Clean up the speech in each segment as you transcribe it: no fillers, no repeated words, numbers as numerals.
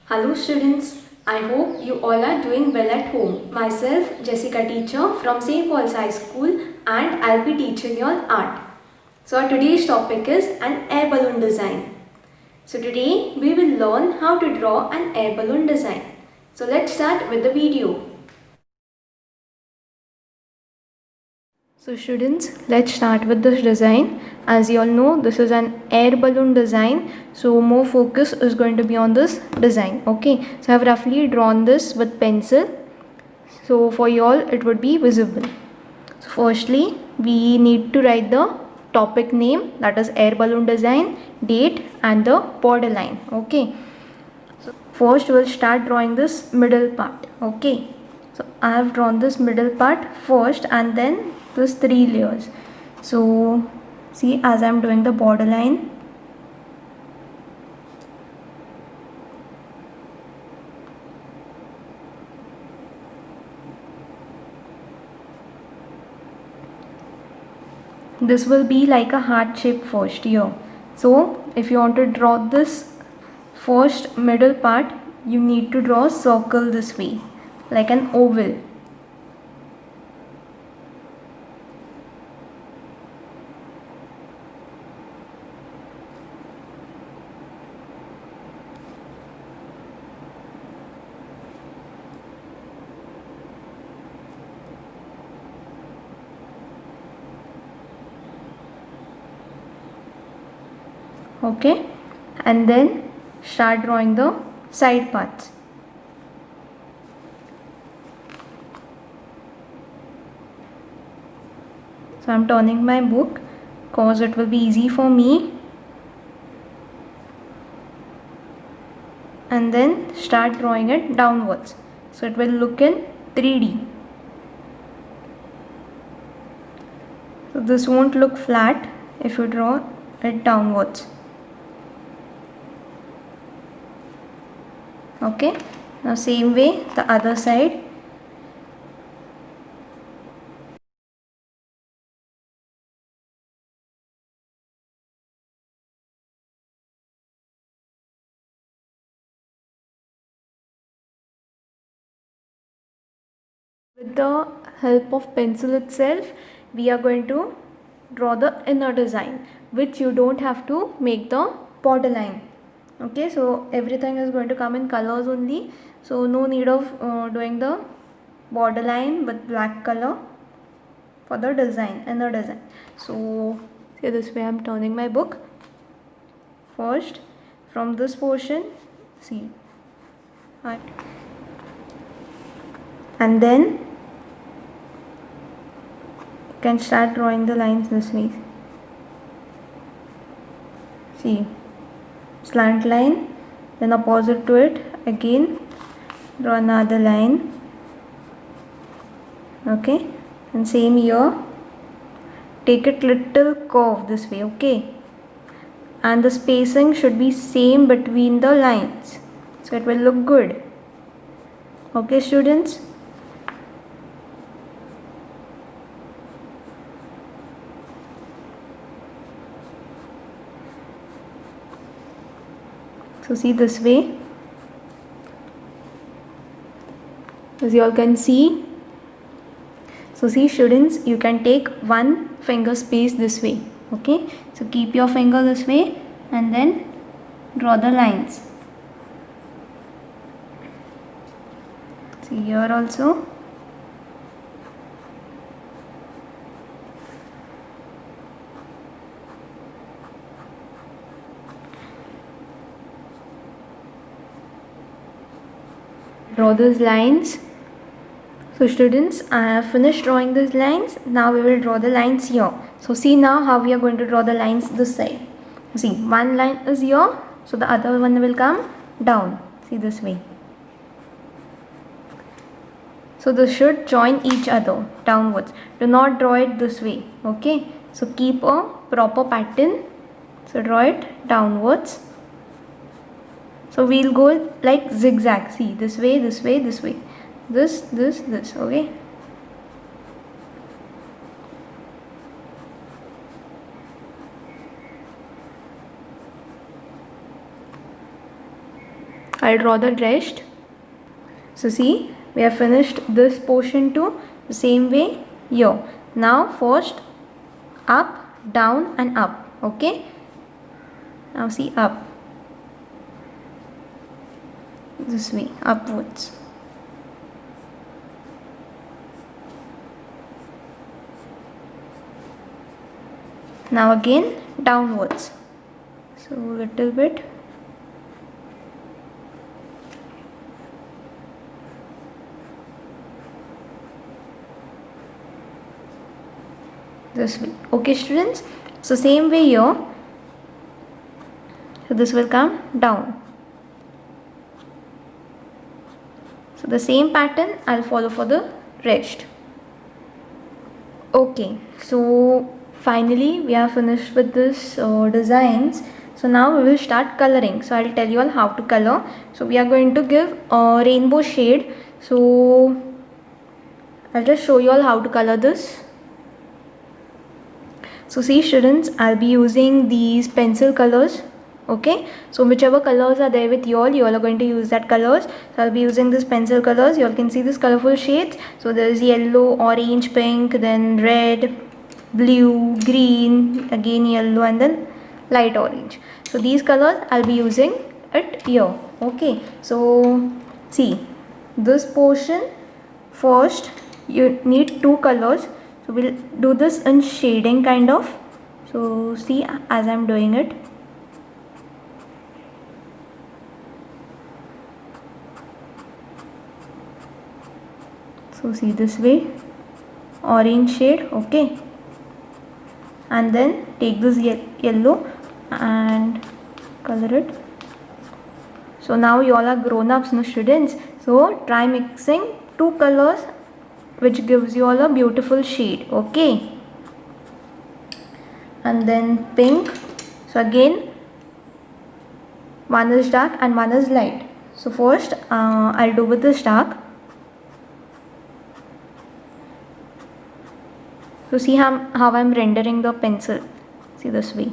Hello students, I hope you all are doing well at home. Myself Jessica teacher from St. Paul's High School and I'll be teaching you all art. So our today's topic is an air balloon design. So today we will learn how to draw an air balloon design. So let's start with the video. So students, let's start with this design. As you all know, this is an air balloon design. So more focus is going to be on this design. Okay, so I have roughly drawn this with pencil. So for you all, it would be visible. So firstly, we need to write the topic name, that is air balloon design, date and the border line. Okay, so first we'll start drawing this middle part. Okay, so I have drawn this middle part first and then this 3 layers. So see, as I'm doing the border line, this will be like a heart shape first here. So if you want to draw this first middle part, you need to draw a circle this way, like an oval. Okay, and then start drawing the side parts. So I'm turning my book cause it will be easy for me, and then start drawing it downwards so it will look in 3D. So this won't look flat if you draw it downwards. Okay, now same way the other side. With the help of pencil itself, we are going to draw the inner design, which you don't have to make the borderline. Okay, so everything is going to come in colors only, so no need of doing the borderline with black color for the design, inner design. So see, this way I'm turning my book. First from this portion, see, and then you can start drawing the lines this way. See, slant line, then opposite to it again draw another line. Okay, and same here, take it little curve this way. Okay, and the spacing should be same between the lines so it will look good. Okay students, so see this way, as you all can see. So see students, you can take one finger space this way. Okay, so keep your finger this way and then draw the lines. See here also. Draw these lines. So students, I have finished drawing these lines. Now we will draw the lines here. So see now how we are going to draw the lines this side. See, one line is here, so the other one will come down. See this way. So this should join each other downwards. Do not draw it this way. Okay, so keep a proper pattern. So draw it downwards. So we'll go like zigzag. See, this way, this way, this way. This. Okay, I'll draw the rest. So see, we have finished this portion too. The same way here. Now first up, down and up. Okay. Now see up. This way, upwards. Now again downwards. So little bit. This way. Okay students, so same way here. So this will come down. So the same pattern I'll follow for the rest. Okay, so finally we are finished with this designs. So now we will start coloring. So I'll tell you all how to color. So we are going to give a rainbow shade. So I'll just show you all how to color this. So see students, I'll be using these pencil colors. Okay, so whichever colors are there with you all are going to use that colors. So I'll be using this pencil colors. You all can see this colorful shades. So there is yellow, orange, pink, then red, blue, green, again yellow, and then light orange. So these colors I'll be using it here. Okay, so see this portion. First you need two colors. So we'll do this in shading kind of. So see as I'm doing it. So see this way, orange shade. Okay, and then take this yellow and color it. So now you all are grown-ups, no students. So try mixing two colors which gives you all a beautiful shade. Okay, and then pink. So again one is dark and one is light. So first I'll do with this dark. So see how I'm rendering the pencil. See this way.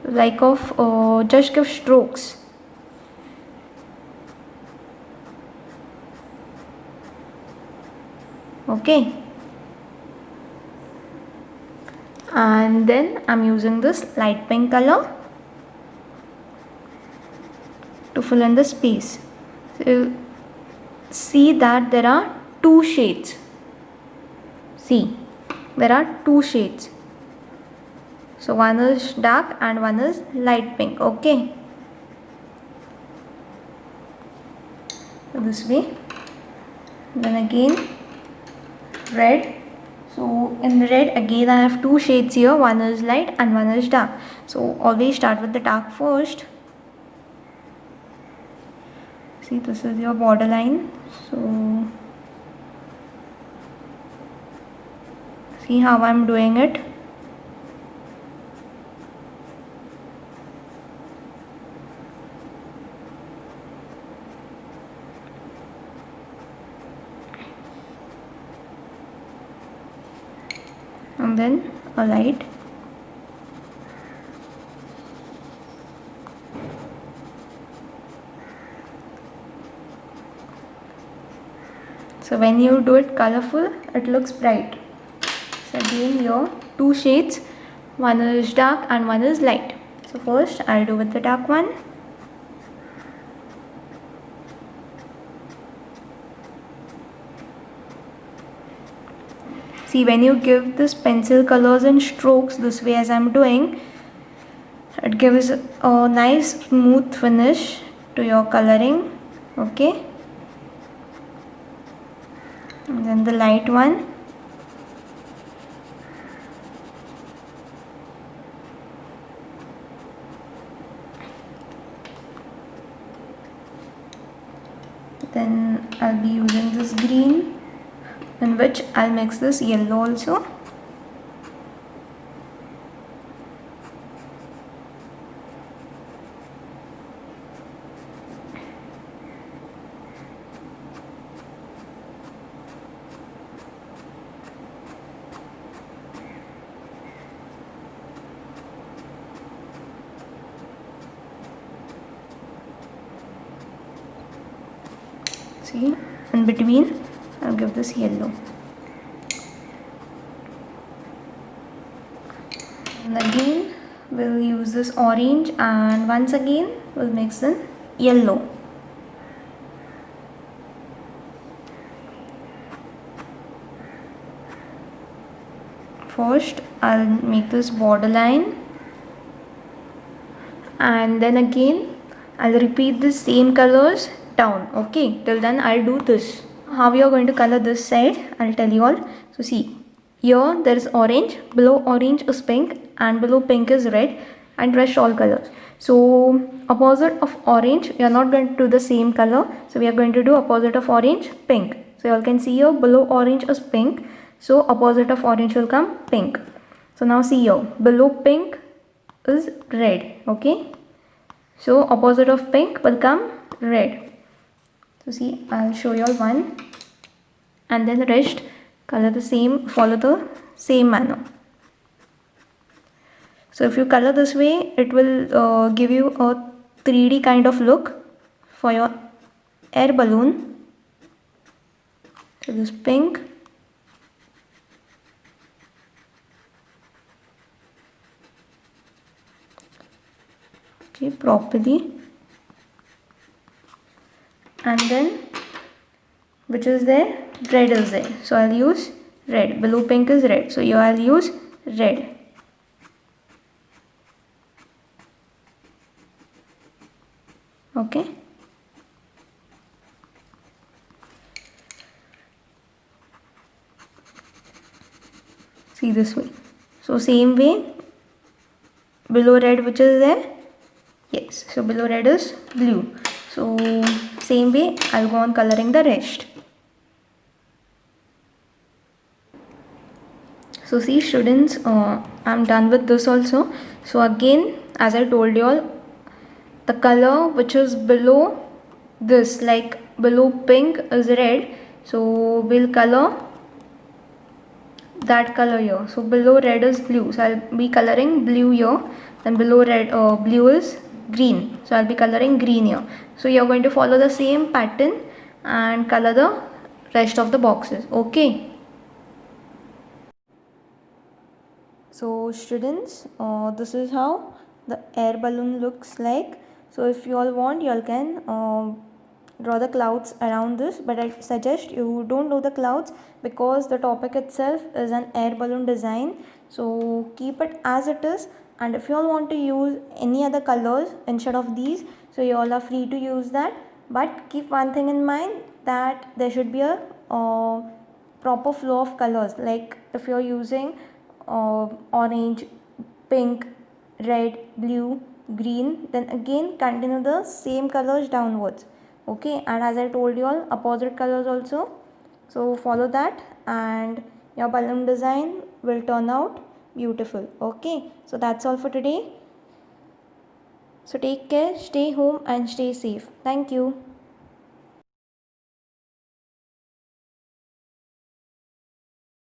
Like of just give strokes. Okay. And then I'm using this light pink color to fill in the space. So see that there are two shades. See, there are two shades. So one is dark and one is light pink. Okay. So this way. Then again red. So in red again I have two shades here. One is light and one is dark. So always start with the dark first. See, this is your borderline. So see how I'm doing it. And then a light. So when you do it colorful, it looks bright. So again here two shades, one is dark and one is light. So first I'll do with the dark one. See, when you give this pencil colors and strokes this way as I'm doing, it gives a nice smooth finish to your coloring. Okay, and then the light one. Then I'll be using this green, in which I'll mix this yellow also. See, in between I'll give this yellow, and again we'll use this orange, and once again we'll mix in yellow. First I'll make this borderline, and then again I'll repeat the same colors down. Okay, till then I'll do this. How we are going to color this side, I'll tell you all. So see, here there is orange, below orange is pink, and below pink is red, and rest all colors. So opposite of orange, we are not going to do the same color, so we are going to do opposite of orange, pink. So you all can see here, below orange is pink, so opposite of orange will come pink. So now see here, below pink is red. Okay, so opposite of pink will come red. So see, I'll show you all one, and then the rest color the same, follow the same manner. So if you color this way, it will give you a 3D kind of look for your air balloon. So this pink, okay, properly, and then which is there, red is there, so I'll use red. Below pink is red, so here I'll use red. Okay, see this way. So same way, below red which is there, yes, so below red is blue. So same way I'll go on coloring the rest. So see students, I'm done with this also. So again, as I told you all, the color which is below this, like below pink is red, so we'll color that color here. So below red is blue, so I'll be coloring blue here. Then below red, blue is green, so I'll be coloring green here. So you're going to follow the same pattern and color the rest of the boxes. Okay, so students, this is how the air balloon looks like. So if you all want, you all can draw the clouds around this, but I suggest you don't do the clouds because the topic itself is an air balloon design. So keep it as it is, and if you all want to use any other colors instead of these, so you all are free to use that. But keep one thing in mind, that there should be a proper flow of colors. Like if you're using orange, pink, red, blue, green, then again continue the same colors downwards. Okay, and as I told you all, opposite colors also, so follow that and your balloon design will turn out beautiful. Okay, so that's all for today. So take care, stay home and stay safe. Thank you.